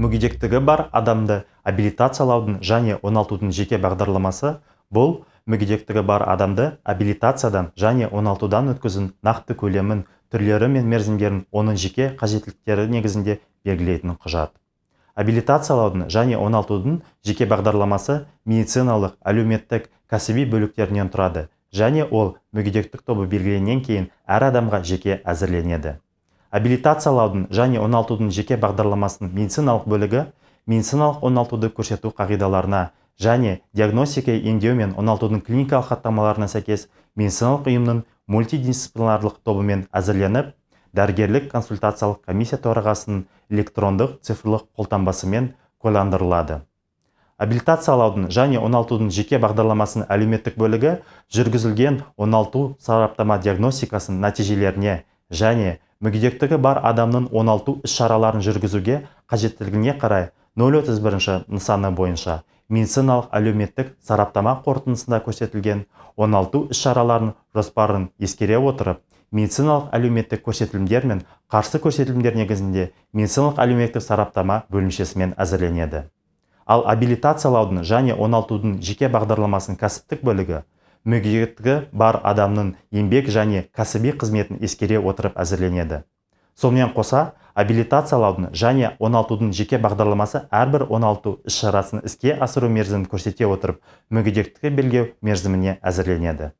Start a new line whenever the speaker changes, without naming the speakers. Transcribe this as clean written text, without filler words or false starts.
мүгедектігі бар адамды абилитациялаудың және оңалтудың жеке бағдарламасы бұл мүгедектігі бар адамды абилитациядан және оңалтудан өткізудің нақты көлемін, түрлері мен мерзімдерін оның жеке қажеттіліктері негізінде белгілейтін құжат. Абилитациялаудың және оңалтудың жеке бағдарламасы медициналық, әлеуметтік, кәсіби бөліктерінен тұрады және ол мүгедектік тобы белгіленген кейін әр адамға жеке әзірленеді. Абилитациялаудың және оңалтудың жеке бағдарламасының медициналық бөлігі медициналық оңалтуды көрсету қағидаларына және диагностика, емдеу мен оңалтудың клиникалық хаттамаларына сәйкес медициналық ұйымның мультидисциплинарлық тобымен әзірленіп, дәрігерлік консультациялық комиссия төрағасының электрондық цифрлық қолтаңбасымен куәландырылады. Абилитациялаудың және оңалтудың жеке бағдарламасының әлеуметтік бөлігі жүргізілген оңалту сараптама диагностикасының нәтижелеріне және мүгедектігі бар адамның оңалту іс-шараларын жүргізуге қажеттілігіне қарай 031 нысаны бойынша медициналық әлеуметтік сараптама қорытындысында көрсетілген оңалту іс-шараларын жоспарын ескере отырып, медициналық әлеуметтік көрсетілімдер мен қарсы көрсетілімдер негізінде медициналық әлеуметтік сараптама бөлімшесімен әзірленеді. Ал абилитациялаудың және оңалтудың жеке бағдарламасының кәсіптік бөлігі мүгедектігі бар адамның еңбек және кәсіби қызметін ескере отырып әзірленеді. Сонымен қоса, абилитациялаудың және оңалтудың жеке бағдарламасы әрбір оңалту іс-шарасын іске асыру мерзімін көрсете отырып, мүгедектікті белгілеу мерзіміне әзірленеді.